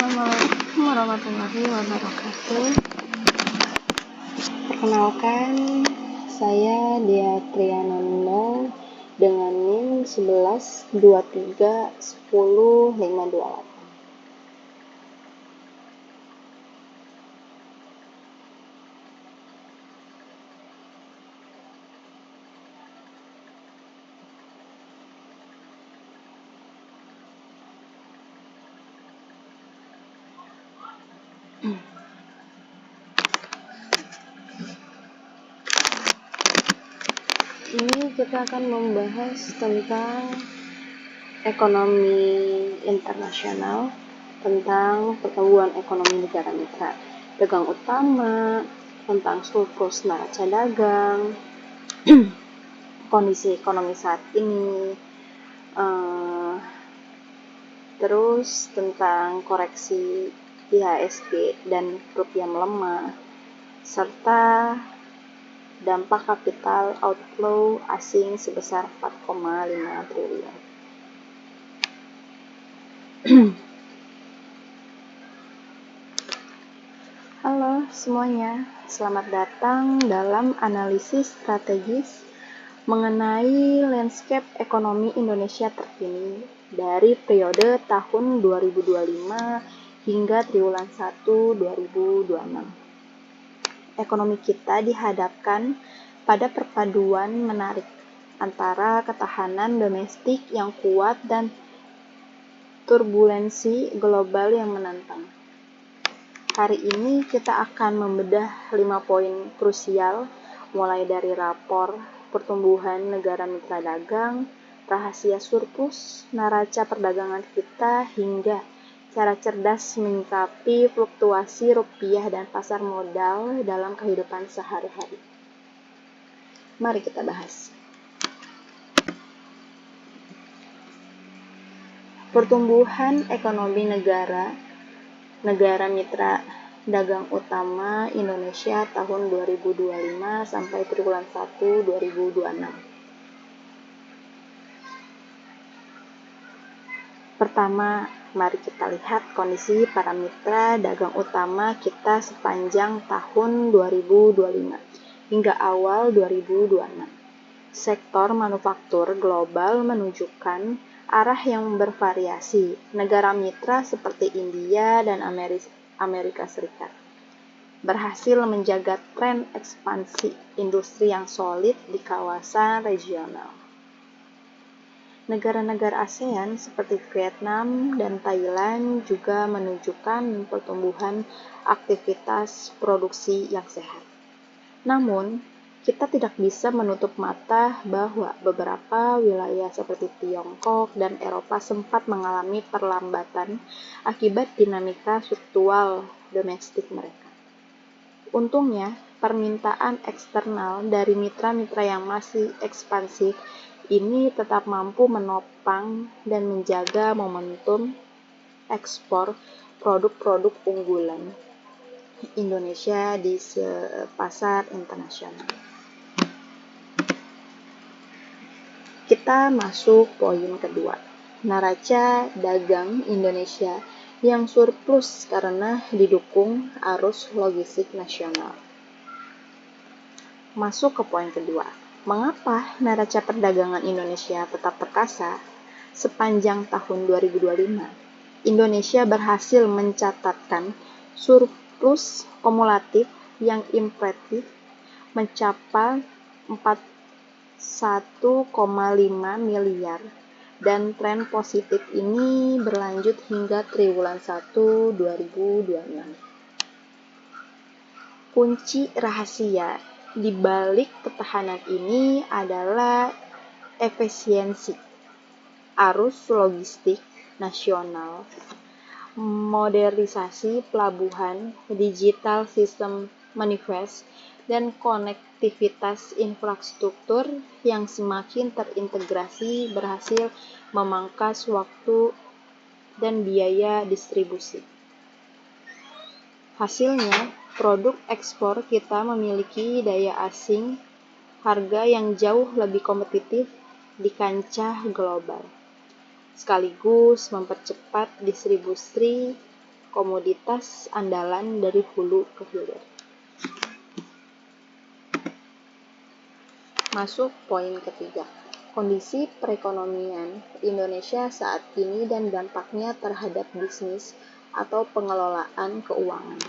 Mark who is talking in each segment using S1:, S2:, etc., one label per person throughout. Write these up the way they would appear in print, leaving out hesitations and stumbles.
S1: Assalamualaikum warahmatullahi wabarakatuh. Perkenalkan, saya Dia Trianono dengan NIM 11231058. Ini kita akan membahas tentang ekonomi internasional, tentang pertumbuhan ekonomi negara mitra, dagang utama, tentang surplus neraca dagang, kondisi ekonomi saat ini, terus tentang koreksi IHSG dan rupiah melemah, serta dampak capital outflow asing sebesar 4,5 triliun. Halo semuanya, selamat datang dalam analisis strategis mengenai landscape ekonomi Indonesia terkini dari periode tahun 2025 hingga triwulan 1 2026. Ekonomi kita dihadapkan pada perpaduan menarik antara ketahanan domestik yang kuat dan turbulensi global yang menantang. Hari ini kita akan membedah 5 poin krusial, mulai dari rapor pertumbuhan negara mitra dagang, rahasia surplus, neraca perdagangan kita, hingga cara cerdas menyikapi fluktuasi rupiah dan pasar modal dalam kehidupan sehari-hari. Mari kita bahas. Pertumbuhan ekonomi negara mitra dagang utama Indonesia tahun 2025 sampai triwulan 1 2026. Pertama, mari kita lihat kondisi para mitra dagang utama kita sepanjang tahun 2025 hingga awal 2026. Sektor manufaktur global menunjukkan arah yang bervariasi. Negara mitra seperti India dan Amerika Serikat berhasil menjaga tren ekspansi industri yang solid di kawasan regional. Negara-negara ASEAN seperti Vietnam dan Thailand juga menunjukkan pertumbuhan aktivitas produksi yang sehat. Namun, kita tidak bisa menutup mata bahwa beberapa wilayah seperti Tiongkok dan Eropa sempat mengalami perlambatan akibat dinamika struktural domestik mereka. Untungnya, permintaan eksternal dari mitra-mitra yang masih ekspansif ini tetap mampu menopang dan menjaga momentum ekspor produk-produk unggulan Indonesia di pasar internasional. Kita masuk poin kedua, neraca dagang Indonesia yang surplus karena didukung arus logistik nasional. Masuk ke poin kedua, mengapa neraca perdagangan Indonesia tetap perkasa? Sepanjang tahun 2025, Indonesia berhasil mencatatkan surplus kumulatif yang impresif mencapai 41,5 miliar dan tren positif ini berlanjut hingga triwulan 1 2026. Kunci rahasia di balik ketahanan ini adalah efisiensi arus logistik nasional, modernisasi pelabuhan, digital sistem manifest, dan konektivitas infrastruktur yang semakin terintegrasi berhasil memangkas waktu dan biaya distribusi. Hasilnya, produk ekspor kita memiliki daya asing harga yang jauh lebih kompetitif di kancah global, sekaligus mempercepat distribusi komoditas andalan dari hulu ke hilir. Masuk poin ketiga, kondisi perekonomian Indonesia saat ini dan dampaknya terhadap bisnis atau pengelolaan keuangan.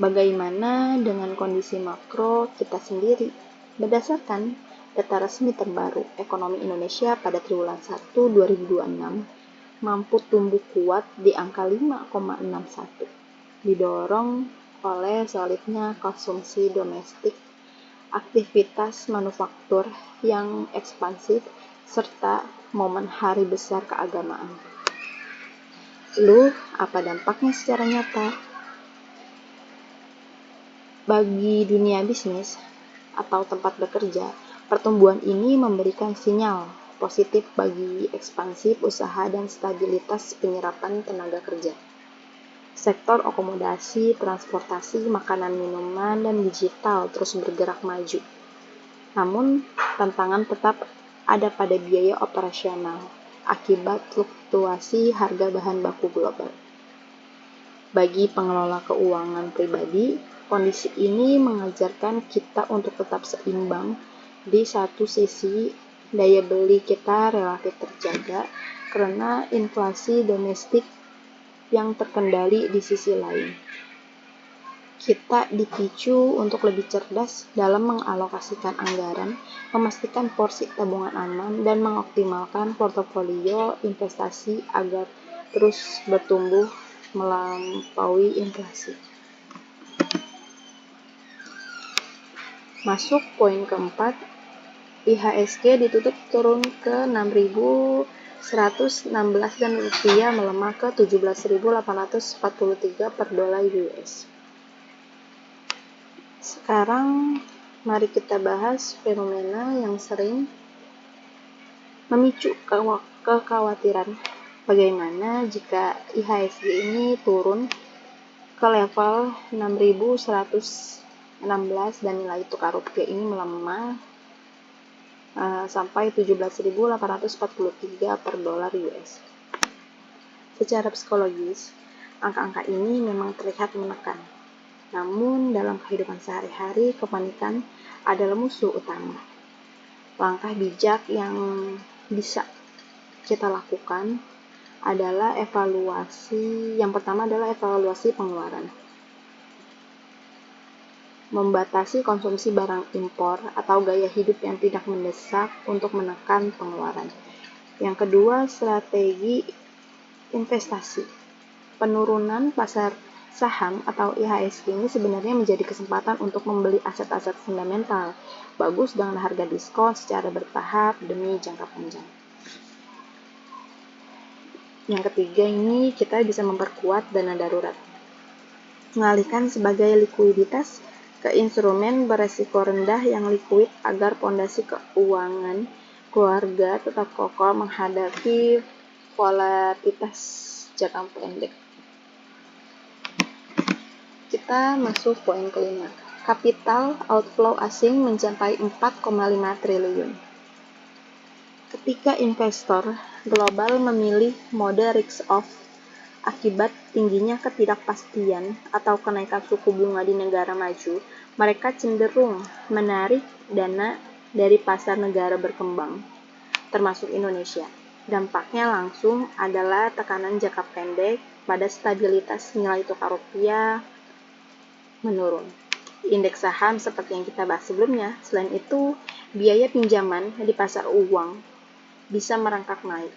S1: Bagaimana dengan kondisi makro kita sendiri? Berdasarkan data resmi terbaru, ekonomi Indonesia pada triwulan 1 2026 mampu tumbuh kuat di angka 5,61, didorong oleh solidnya konsumsi domestik, aktivitas manufaktur yang ekspansif, serta momen hari besar keagamaan. Lalu, apa dampaknya secara nyata? Bagi dunia bisnis atau tempat bekerja, pertumbuhan ini memberikan sinyal positif bagi ekspansif usaha dan stabilitas penyerapan tenaga kerja. Sektor akomodasi, transportasi, makanan minuman, dan digital terus bergerak maju. Namun, tantangan tetap ada pada biaya operasional akibat fluktuasi harga bahan baku global. Bagi pengelola keuangan pribadi, kondisi ini mengajarkan kita untuk tetap seimbang. Di satu sisi, daya beli kita relatif terjaga karena inflasi domestik yang terkendali. Di sisi lain, kita dipicu untuk lebih cerdas dalam mengalokasikan anggaran, memastikan porsi tabungan aman, dan mengoptimalkan portofolio investasi agar terus bertumbuh melampaui inflasi. Masuk poin keempat, IHSG ditutup turun ke 6.116 dan rupiah melemah ke 17.843 per dolar US. Sekarang mari kita bahas fenomena yang sering memicu kekhawatiran. Bagaimana jika IHSG ini turun ke level 6.116 dan nilai tukar rupiah ini melemah sampai 17.843 per dolar US. Secara psikologis, angka-angka ini memang terlihat menekan. Namun dalam kehidupan sehari-hari, kepanikan adalah musuh utama. Langkah bijak yang bisa kita lakukan adalah yang pertama adalah evaluasi pengeluaran. Membatasi konsumsi barang impor atau gaya hidup yang tidak mendesak untuk menekan pengeluaran. Yang kedua, strategi investasi. Penurunan pasar saham atau IHSG ini sebenarnya menjadi kesempatan untuk membeli aset-aset fundamental bagus dengan harga diskon secara bertahap demi jangka panjang. Yang ketiga ini kita bisa memperkuat dana darurat. Mengalihkan sebagai likuiditas ke instrumen beresiko rendah yang likuid agar pondasi keuangan keluarga tetap kokoh menghadapi volatilitas jangka pendek. Kita masuk poin kelima. Capital outflow asing mencapai 4,5 triliun. Ketika investor global memilih mode risk off akibat tingginya ketidakpastian atau kenaikan suku bunga di negara maju, mereka cenderung menarik dana dari pasar negara berkembang, termasuk Indonesia. Dampaknya langsung adalah tekanan jangka pendek pada stabilitas nilai tukar rupiah menurun. Indeks saham seperti yang kita bahas sebelumnya. Selain itu, biaya pinjaman di pasar uang bisa merangkak naik.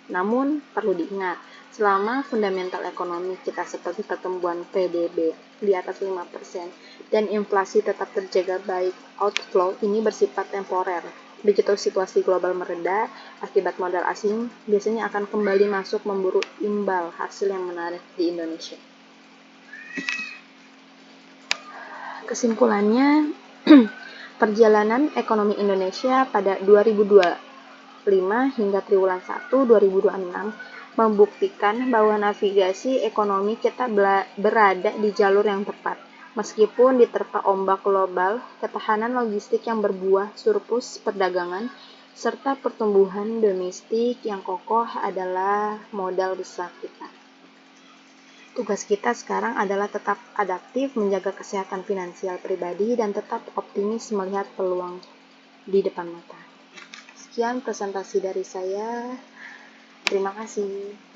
S1: Namun, perlu diingat, selama fundamental ekonomi kita seperti pertumbuhan PDB di atas 5% dan inflasi tetap terjaga baik, outflow ini bersifat temporer. Begitu situasi global mereda, akibat modal asing biasanya akan kembali masuk memburu imbal hasil yang menarik di Indonesia. Kesimpulannya, perjalanan ekonomi Indonesia pada 2025 hingga triwulan 1 2026 membuktikan bahwa navigasi ekonomi kita berada di jalur yang tepat. Meskipun diterpa ombak global, ketahanan logistik yang berbuah surplus perdagangan, serta pertumbuhan domestik yang kokoh adalah modal besar kita. Tugas kita sekarang adalah tetap adaptif, menjaga kesehatan finansial pribadi, dan tetap optimis melihat peluang di depan mata. Sekian presentasi dari saya. Terima kasih.